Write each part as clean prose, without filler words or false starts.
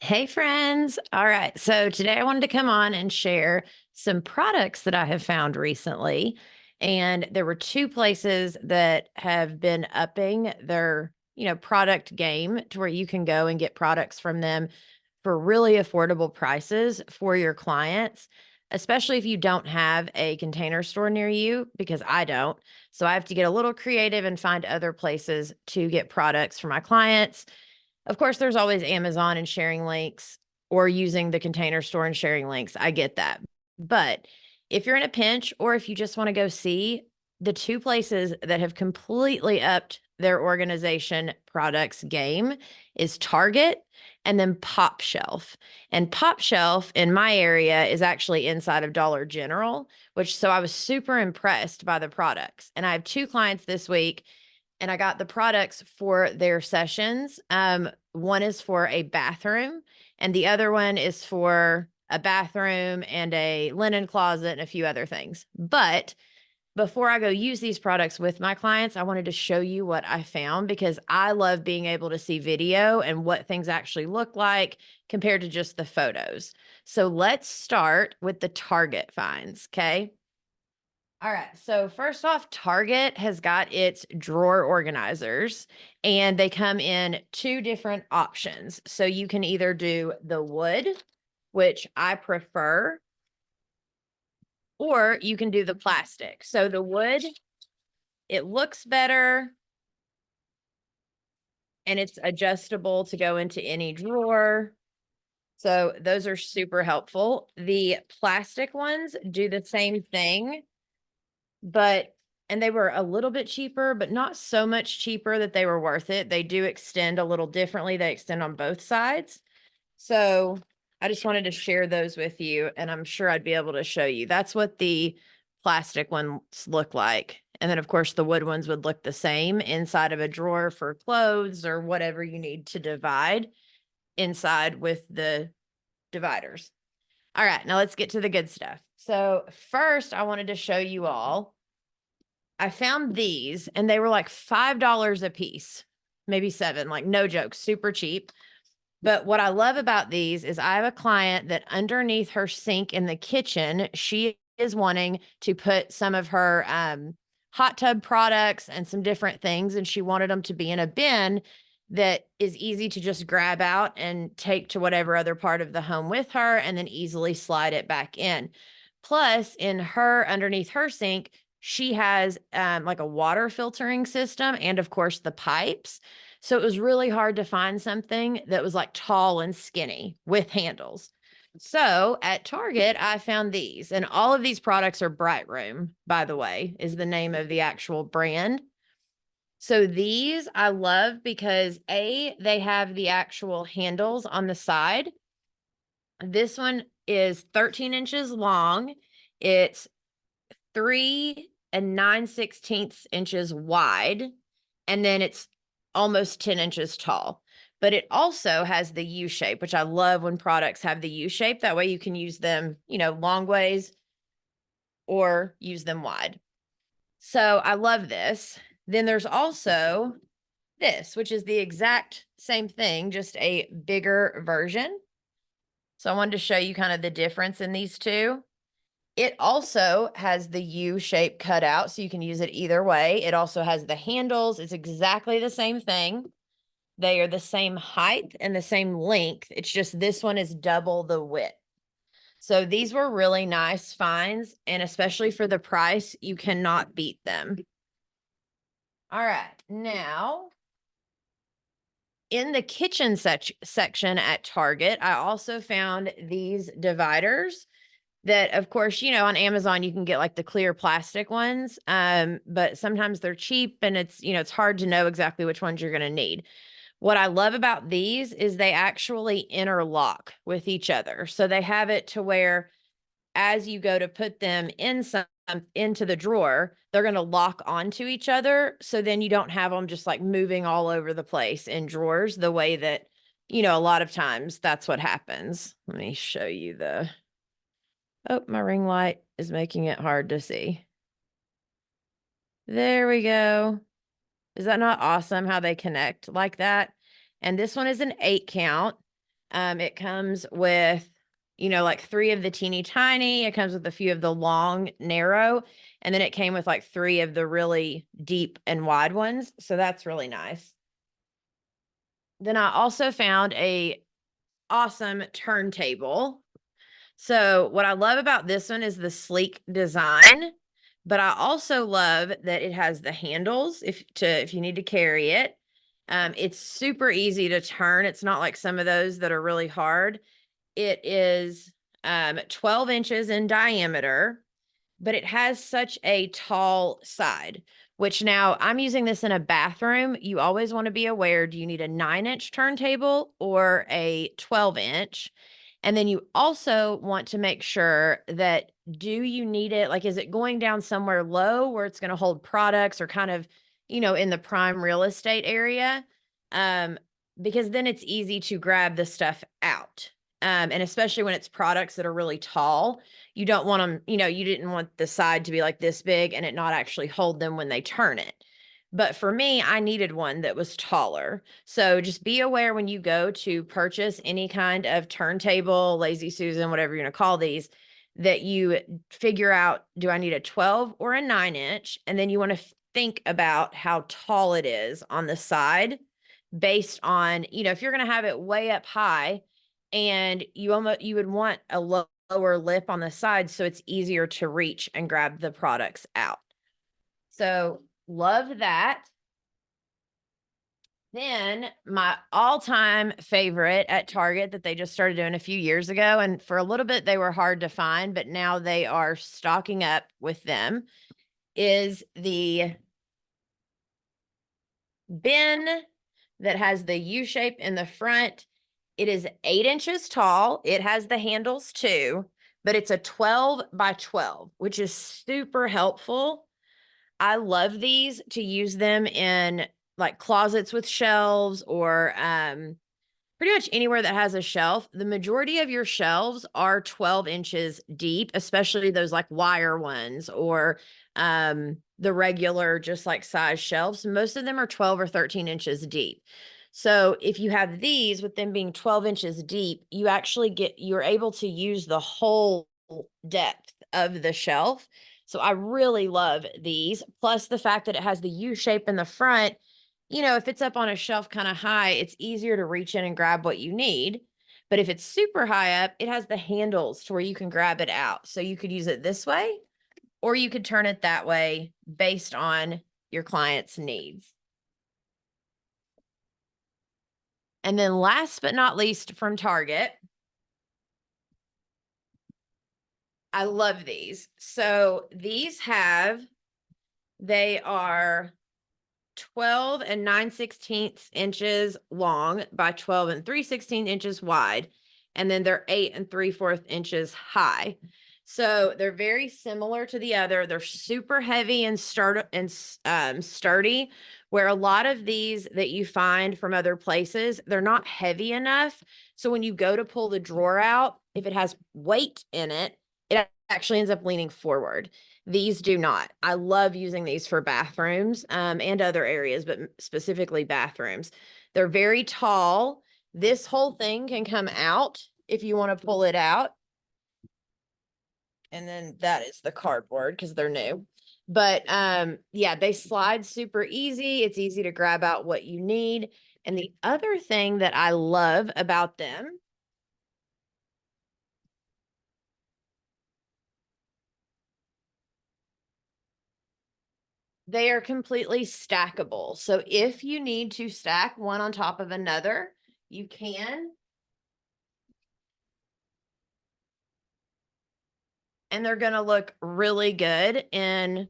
Hey, friends. All right. So today I wanted to come on and share some products that I have found recently. And there were two places that have been upping their, product game to where you can go and get products from them for really affordable prices for your clients, especially if you don't have a Container Store near you, because I don't. So I have to get a little creative and find other places to get products for my clients. Of course, there's always Amazon and sharing links or using the Container Store and sharing links. I get that. But if you're in a pinch or if you just want to go see, the two places that have completely upped their organization products game is Target and then POPSHELF. And POPSHELF in my area is actually inside of Dollar General, which so I was super impressed by the products. And I have two clients this week and I got the products for their sessions. One is for a bathroom, and the other one is for a bathroom and a linen closet and a few other things. But before I go use these products with my clients, I wanted to show you what I found because I love being able to see video and what things actually look like compared to just the photos. So let's start with the Target finds. Okay. All right. So first off, Target has got its drawer organizers and they come in two different options. So you can either do the wood, which I prefer, or you can do the plastic. So the wood, it looks better and it's adjustable to go into any drawer. So those are super helpful. The plastic ones do the same thing, but and they were a little bit cheaper, but not so much cheaper that they were worth it. They do extend a little differently. They extend on both sides. So I just wanted to share those with you, and I'm sure I'd be able to show you. That's what the plastic ones look like. And then, of course, the wood ones would look the same inside of a drawer for clothes or whatever you need to divide inside with the dividers. All right, now let's get to the good stuff. So first, I wanted to show you all I found these and they were like $5 a piece, maybe 7, like no joke, super cheap. But what I love about these is I have a client that underneath her sink in the kitchen, she is wanting to put some of her hot tub products and some different things. And she wanted them to be in a bin that is easy to just grab out and take to whatever other part of the home with her and then easily slide it back in. Plus, in her underneath her sink, she has like a water filtering system and, of course, the pipes. So it was really hard to find something that was like tall and skinny with handles. So at Target, I found these, and all of these products are Bright Room, by the way, is the name of the actual brand. So these I love because they have the actual handles on the side. This one is 13 inches long. It's 3 and 9/16 inches wide, and then it's almost 10 inches tall. But it also has the U shape, which I love when products have the U shape. That way you can use them, long ways or use them wide. So I love this. Then there's also this, which is the exact same thing, just a bigger version. So I wanted to show you kind of the difference in these two. It also has the U shape cut out, so you can use it either way. It also has the handles. It's exactly the same thing. They are the same height and the same length. It's just this one is double the width. So these were really nice finds, and especially for the price, you cannot beat them. All right, now in the kitchen section at Target, I also found these dividers that, of course, on Amazon, you can get like the clear plastic ones. But sometimes they're cheap and it's hard to know exactly which ones you're going to need. What I love about these is they actually interlock with each other. So they have it to where as you go to put them into the drawer, they're going to lock onto each other. So then you don't have them just like moving all over the place in drawers the way that, a lot of times that's what happens. Let me show you oh, my ring light is making it hard to see. There we go. Is that not awesome how they connect like that? And this one is an 8 count. It comes with, like 3 of the teeny tiny. It comes with a few of the long, narrow, and then it came with like 3 of the really deep and wide ones. So that's really nice. Then I also found a awesome turntable. So what I love about this one is the sleek design, but I also love that it has the handles if you need to carry it. It's super easy to turn. It's not like some of those that are really hard. It is 12 inches in diameter, but it has such a tall side, which now I'm using this in a bathroom. You always want to be aware, do you need a 9-inch turntable or a 12-inch? And then you also want to make sure that, do you need it? Like, is it going down somewhere low where it's going to hold products, or kind of, in the prime real estate area? Um, because then it's easy to grab the stuff out. And especially when it's products that are really tall, you don't want them, you didn't want the side to be like this big and it not actually hold them when they turn it. But for me, I needed one that was taller. So just be aware when you go to purchase any kind of turntable, Lazy Susan, whatever you're going to call these, that you figure out, do I need a 12 or a 9-inch? And then you want to think about how tall it is on the side based on, if you're going to have it way up high, and you would want a lower lip on the side so it's easier to reach and grab the products out. So love that. Then my all-time favorite at Target that they just started doing a few years ago, and for a little bit they were hard to find, but now they are stocking up with them, is the bin that has the U shape in the front. It is 8 inches tall. It has the handles too, but it's a 12 by 12, which is super helpful. I love these to use them in like closets with shelves, or pretty much anywhere that has a shelf. The majority of your shelves are 12 inches deep, especially those like wire ones, or the regular just like size shelves. Most of them are 12 or 13 inches deep. So if you have these, with them being 12 inches deep, you're able to use the whole depth of the shelf. So I really love these. Plus the fact that it has the U shape in the front, if it's up on a shelf kind of high, it's easier to reach in and grab what you need. But if it's super high up, it has the handles to where you can grab it out. So you could use it this way, or you could turn it that way based on your client's needs. And then last but not least, from Target, I love these. So they are 12 and 9/16 inches long by 12 and 3/16 inches wide. And then they're 8 and 3/4 inches high. So they're very similar to the other. They're super heavy and sturdy, where a lot of these that you find from other places, they're not heavy enough. So when you go to pull the drawer out, if it has weight in it, it actually ends up leaning forward. These do not. I love using these for bathrooms and other areas, but specifically bathrooms. They're very tall. This whole thing can come out if you want to pull it out. And then that is the cardboard because they're new. But yeah, they slide super easy. It's easy to grab out what you need. And the other thing that I love about them, they are completely stackable. So if you need to stack one on top of another, you can. And they're going to look really good in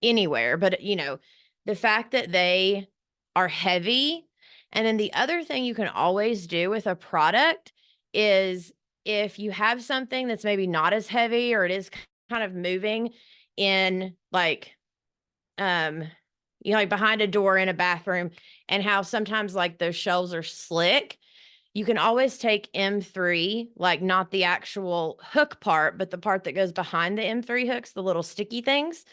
anywhere. But, the fact that they are heavy. And then the other thing you can always do with a product is, if you have something that's maybe not as heavy, or it is kind of moving in like, like behind a door in a bathroom, and how sometimes like those shelves are slick, you can always take M3, like not the actual hook part, but the part that goes behind the M3 hooks, the little sticky things.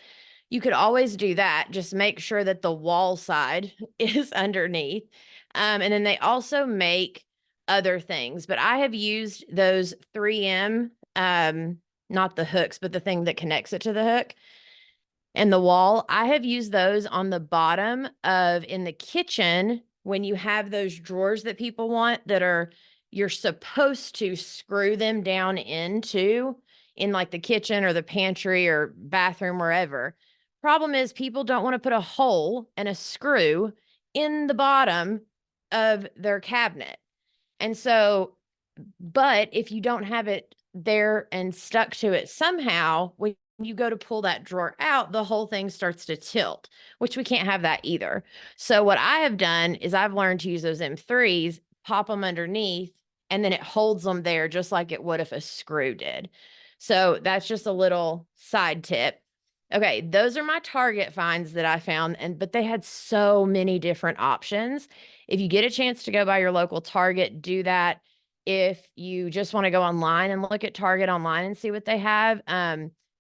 You could always do that. Just make sure that the wall side is underneath. And then they also make other things, but I have used those 3M, not the hooks, but the thing that connects it to the hook and the wall. I have used those on the bottom of in the kitchen when you have those drawers that people want that are, you're supposed to screw them down into in like the kitchen or the pantry or bathroom, wherever. Problem is, people don't want to put a hole and a screw in the bottom of their cabinet. And so, but if you don't have it there and stuck to it somehow, when you go to pull that drawer out, the whole thing starts to tilt, which we can't have that either. So what I have done is I've learned to use those M3s, pop them underneath, and then it holds them there just like it would if a screw did. So that's just a little side tip. Okay, those are my Target finds that I found, but they had so many different options. If you get a chance to go by your local Target, do that. If you just want to go online and look at Target online and see what they have,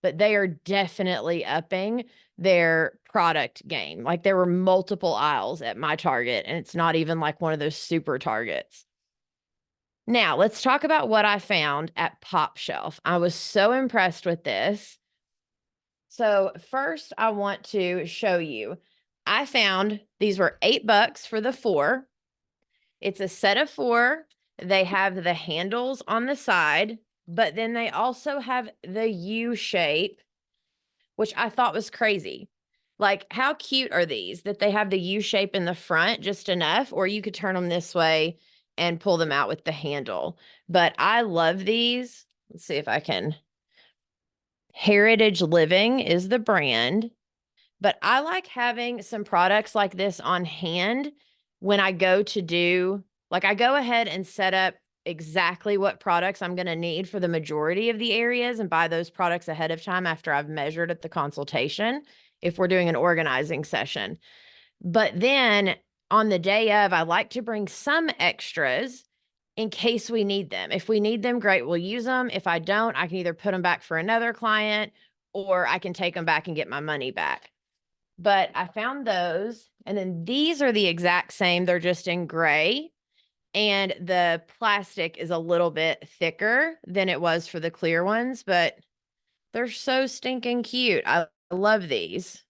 but they are definitely upping their product game. Like there were multiple aisles at my Target, and it's not even like one of those super Targets. Now, let's talk about what I found at POPSHELF. I was so impressed with this. So first I want to show you, I found these were $8 for the 4. It's a set of 4. They have the handles on the side, but then they also have the U shape, which I thought was crazy. Like, how cute are these that they have the U shape in the front just enough, or you could turn them this way and pull them out with the handle. But I love these. Let's see if I can. Heritage Living is the brand, but I like having some products like this on hand when I go to do, like I go ahead and set up exactly what products I'm going to need for the majority of the areas and buy those products ahead of time after I've measured at the consultation, if we're doing an organizing session. But then on the day of, I like to bring some extras in case we need them. If we need them, great, we'll use them. If I don't, I can either put them back for another client or I can take them back and get my money back. But I found those, and then these are the exact same. They're just in gray, and the plastic is a little bit thicker than it was for the clear ones, but they're so stinking cute. I love these.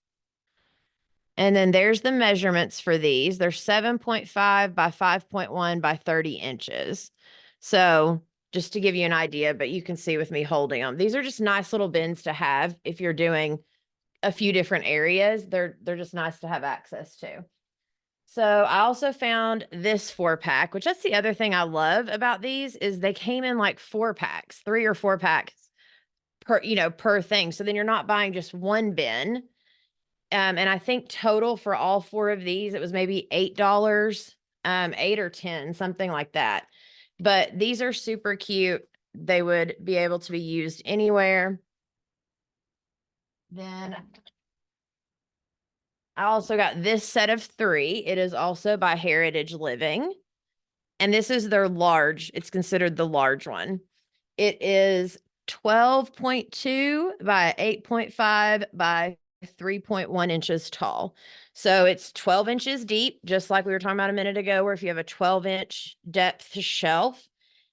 And then there's the measurements for these. They're 7.5 by 5.1 by 30 inches. So just to give you an idea, but you can see with me holding them. These are just nice little bins to have if you're doing a few different areas. They're just nice to have access to. So I also found this 4-pack, which that's the other thing I love about these is they came in like 4-packs, 3 or 4 packs per thing. So then you're not buying just one bin. And I think total for all 4 of these, it was maybe $8, 8 or 10, something like that. But these are super cute. They would be able to be used anywhere. Then I also got this set of 3. It is also by Heritage Living. And this is their large. It's considered the large one. It is 12.2 by 8.5 by 3.1 inches tall. So it's 12 inches deep, just like we were talking about a minute ago, where if you have a 12-inch depth shelf,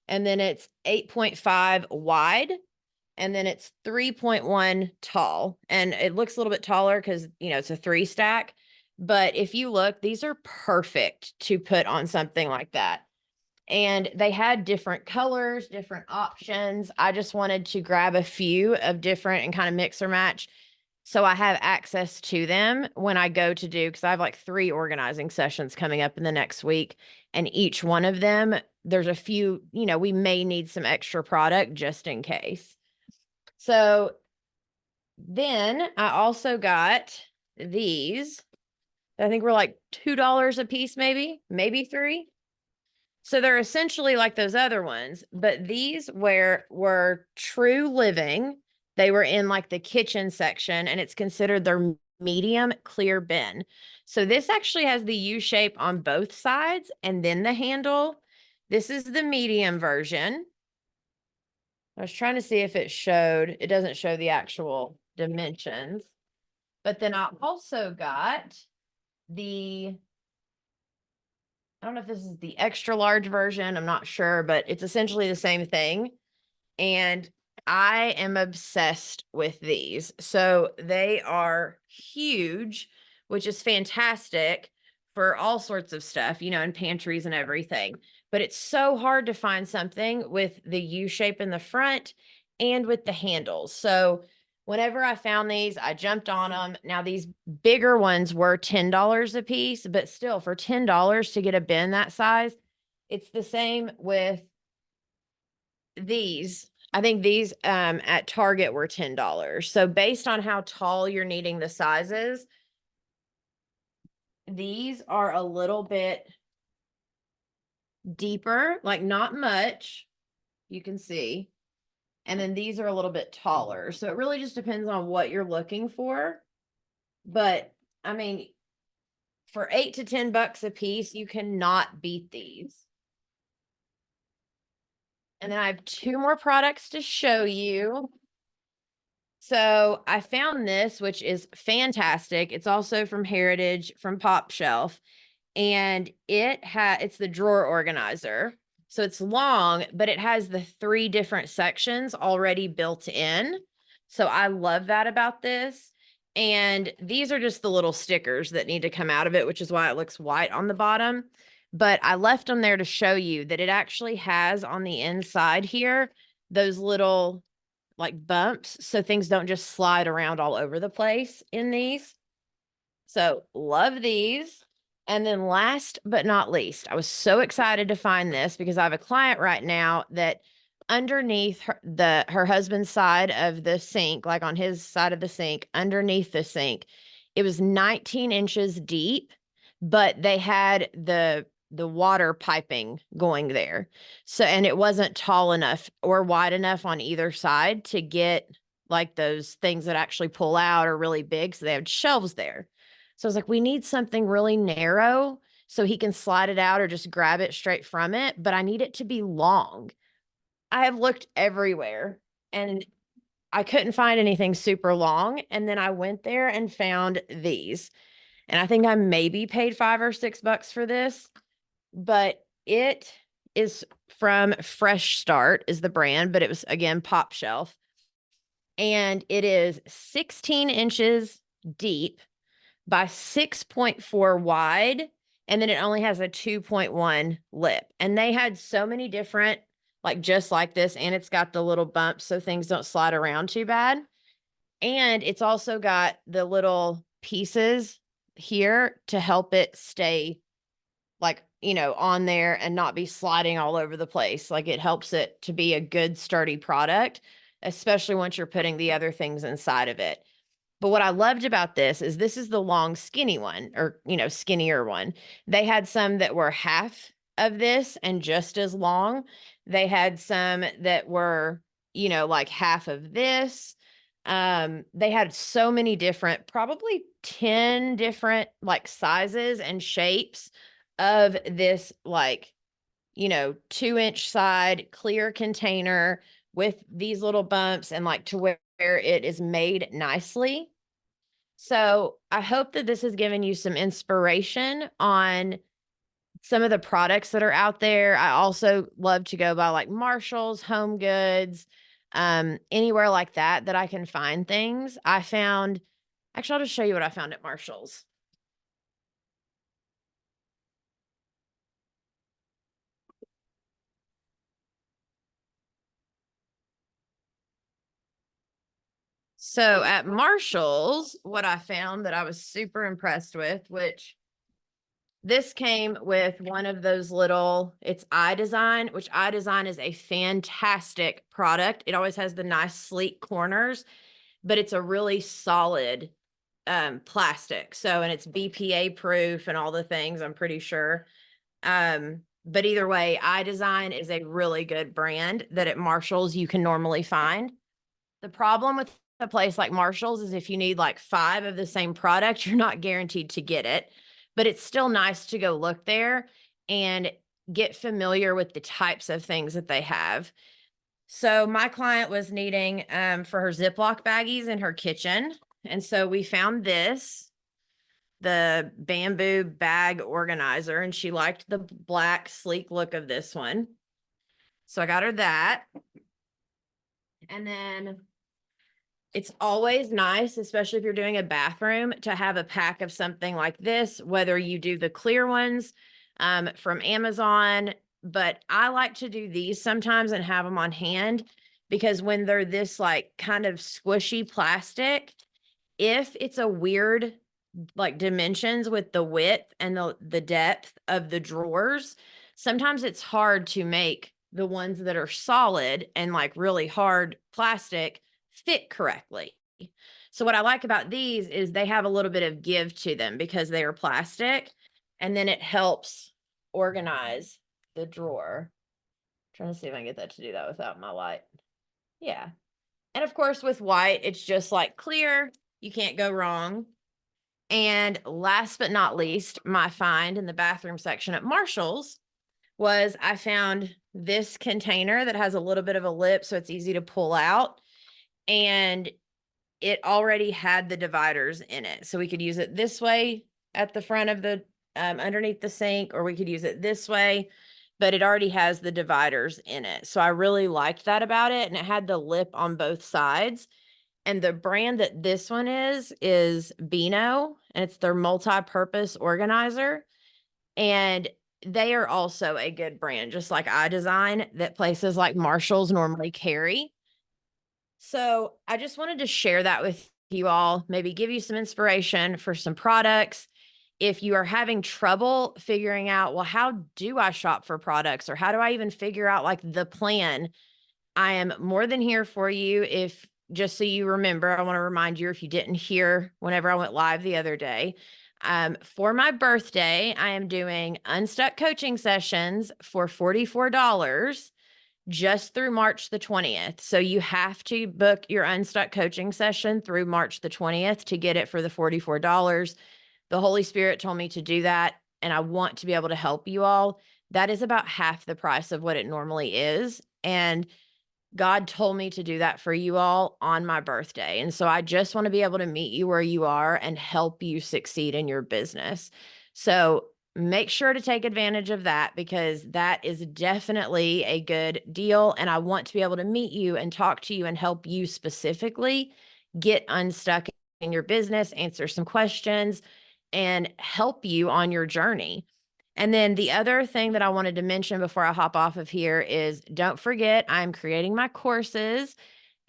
and then it's 8.5 wide, and then it's 3.1 tall. And it looks a little bit taller because, it's a 3 stack. But if you look, these are perfect to put on something like that. And they had different colors, different options. I just wanted to grab a few of different and kind of mix or match so I have access to them when I go to do, because I have like 3 organizing sessions coming up in the next week. And each one of them, there's a few, we may need some extra product just in case. So then I also got these. I think were like $2 a piece, maybe 3. So they're essentially like those other ones, but these were True Living. They were in like the kitchen section, and it's considered their medium clear bin. So this actually has the U shape on both sides and then the handle. This is the medium version. I was trying to see if it showed. It doesn't show the actual dimensions. But then I also got the I don't know if this is the extra large version. I'm not sure, but it's essentially the same thing. And I am obsessed with these. So they are huge, which is fantastic for all sorts of stuff, you know, in pantries and everything. But it's so hard to find something with the U shape in the front and with the handles. So whenever I found these, I jumped on them. Now, these bigger ones were $10 a piece, but still, for $10 to get a bin that size, it's the same with these. I think these at Target were $10. So based on how tall you're needing the sizes, these are a little bit deeper, like not much, you can see. And then these are a little bit taller. So it really just depends on what you're looking for. But I mean, for $8 to $10 a piece, you cannot beat these. And then I have two more products to show you. So I found this, which is fantastic. It's also from Heritage, from POPSHELF, and it's the drawer organizer. So it's long, but it has the 3 different sections already built in. So I love that about this. And these are just the little stickers that need to come out of it, which is why it looks white on the bottom. But I left them there to show you that it actually has on the inside here those little like bumps so things don't just slide around all over the place in these. So love these. And then last but not least, I was so excited to find this because I have a client right now that underneath her husband's side of the sink, like on his side of the sink, underneath the sink, it was 19 inches deep, but they had the water piping going there. So, and it wasn't tall enough or wide enough on either side to get like those things that actually pull out or really big. So they had shelves there. So I was like, we need something really narrow so he can slide it out or just grab it straight from it, but I need it to be long. I have looked everywhere and I couldn't find anything super long. And then I went there and found these. And I think I maybe paid $5 or $6 for this, but it is from Fresh Start is the brand, but it was again POPSHELF. And it is 16 inches deep by 6.4 wide. And then it only has a 2.1 lip. And they had so many different, like just like this, and it's got the little bumps so things don't slide around too bad. And it's also got the little pieces here to help it stay like, you know, on there and not be sliding all over the place. Like it helps it to be a good sturdy product, especially once you're putting the other things inside of it. But what I loved about this is the long skinny one or, you know, skinnier one. They had some that were half of this and just as long. They had some that were, you know, like half of this. They had so many different, probably 10 different like sizes and shapes of this, like, you know, 2-inch side clear container with these little bumps and like to where it is made nicely. So I hope that this has given you some inspiration on some of the products that are out there. I also love to go by like Marshall's, Home Goods, anywhere like that I can find things. Actually, I'll just show you what I found at Marshall's. So at Marshall's, what I found that I was super impressed with, which this came with one of those little, it's iDesign, which iDesign is a fantastic product. It always has the nice sleek corners, but it's a really solid plastic. So, and it's BPA proof and all the things, I'm pretty sure. But either way, iDesign is a really good brand that at Marshall's you can normally find. The problem with a place like Marshall's is if you need like 5 of the same product, you're not guaranteed to get it, but it's still nice to go look there and get familiar with the types of things that they have. So my client was needing for her Ziploc baggies in her kitchen. And so we found this. the bamboo bag organizer, and she liked the black sleek look of this one. So I got her that. And then it's always nice, especially if you're doing a bathroom, to have a pack of something like this, whether you do the clear ones from Amazon, but I like to do these sometimes and have them on hand, because when they're this like kind of squishy plastic, if it's a weird like dimensions with the width and the depth of the drawers, sometimes it's hard to make the ones that are solid and like really hard plastic fit correctly. So what I like about these is they have a little bit of give to them because they are plastic, and then it helps organize the drawer. Trying to see if I can get that to do that without my light. Yeah. And of course with white, it's just like clear. You can't go wrong. And last but not least, my find in the bathroom section at Marshall's was I found this container that has a little bit of a lip so it's easy to pull out. And it already had the dividers in it. So we could use it this way at the front of the, underneath the sink, or we could use it this way, but it already has the dividers in it. So I really liked that about it. And it had the lip on both sides. And the brand that this one is Beano, and it's their multi-purpose organizer. And they are also a good brand, just like iDesign, that places like Marshall's normally carry. So I just wanted to share that with you all, maybe give you some inspiration for some products. If you are having trouble figuring out, well, how do I shop for products, or how do I even figure out like the plan? I am more than here for you. If just so you remember, I want to remind you, if you didn't hear whenever I went live the other day, for my birthday, I am doing unstuck coaching sessions for $44 just through March the 20th. So you have to book your unstuck coaching session through March the 20th to get it for the $44. The Holy Spirit told me to do that, and I want to be able to help you all. That is about half the price of what it normally is. And God told me to do that for you all on my birthday. And so I just want to be able to meet you where you are and help you succeed in your business. So make sure to take advantage of that, because that is definitely a good deal. And I want to be able to meet you and talk to you and help you specifically get unstuck in your business, answer some questions, and help you on your journey. And then the other thing that I wanted to mention before I hop off of here is, don't forget, I'm creating my courses.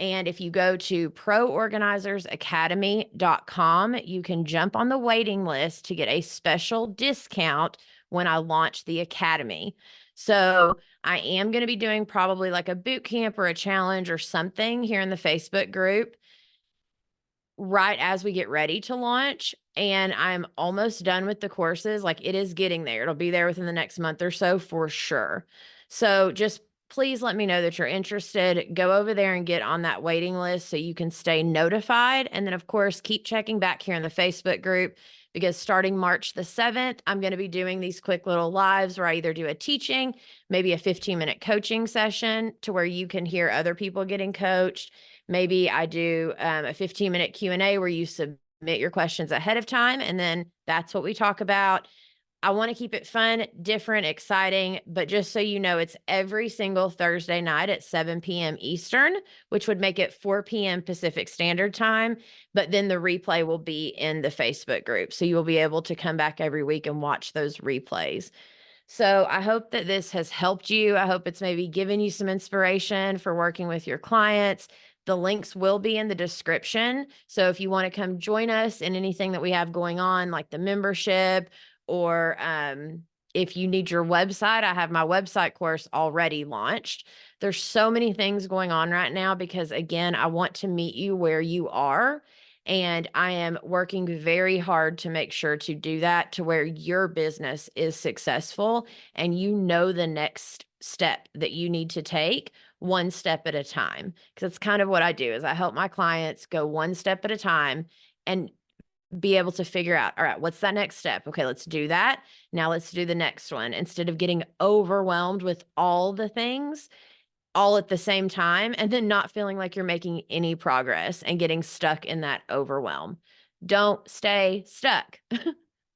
And if you go to proorganizerzacademy.com, you can jump on the waiting list to get a special discount when I launch the academy. So I am going to be doing probably like a boot camp or a challenge or something here in the Facebook group right as we get ready to launch. And I'm almost done with the courses. Like, it is getting there. It'll be there within the next month or so for sure. So just please let me know that you're interested. Go over there and get on that waiting list so you can stay notified. And then of course, keep checking back here in the Facebook group, because starting March the 7th, I'm going to be doing these quick little lives where I either do a teaching, maybe a 15-minute coaching session to where you can hear other people getting coached. Maybe I do a 15-minute Q&A where you submit your questions ahead of time, and then that's what we talk about. I want to keep it fun, different, exciting, but just so you know, it's every single Thursday night at 7 p.m. Eastern, which would make it 4 p.m. Pacific Standard Time. But then the replay will be in the Facebook group. So you will be able to come back every week and watch those replays. So I hope that this has helped you. I hope it's maybe given you some inspiration for working with your clients. The links will be in the description. So if you want to come join us in anything that we have going on, like the membership, or if you need your website, I have my website course already launched. There's so many things going on right now because, again, I want to meet you where you are. And I am working very hard to make sure to do that to where your business is successful and you know the next step that you need to take one step at a time. Because that's kind of what I do, is I help my clients go one step at a time and be able to figure out, all right, what's that next step? Okay, let's do that. Now let's do the next one, instead of getting overwhelmed with all the things all at the same time and then not feeling like you're making any progress and getting stuck in that overwhelm. Don't stay stuck.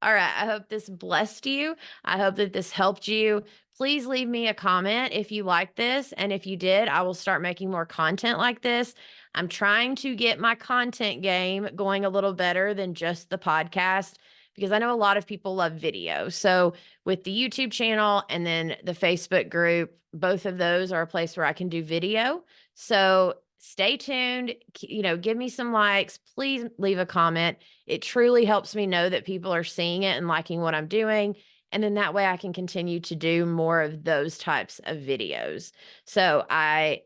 All right. I hope this blessed you. I hope that this helped you. Please leave me a comment if you like this. And if you did, I will start making more content like this. I'm trying to get my content game going a little better than just the podcast because I know a lot of people love video. So, with the YouTube channel and then the Facebook group, both of those are a place where I can do video. So, stay tuned, give me some likes, please leave a comment. It truly helps me know that people are seeing it and liking what I'm doing. And then that way I can continue to do more of those types of videos. So I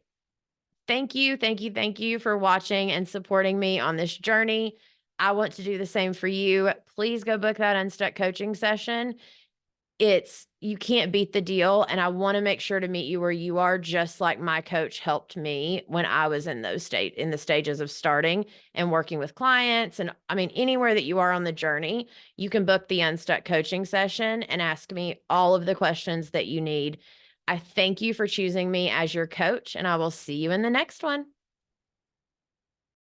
thank you for watching and supporting me on this journey. I want to do the same for you. Please go book that Unstuck coaching session. You can't beat the deal, and I wanna make sure to meet you where you are, just like my coach helped me when I was in the stages of starting and working with clients, and I mean, anywhere that you are on the journey, you can book the Unstuck coaching session and ask me all of the questions that you need. I thank you for choosing me as your coach, and I will see you in the next one.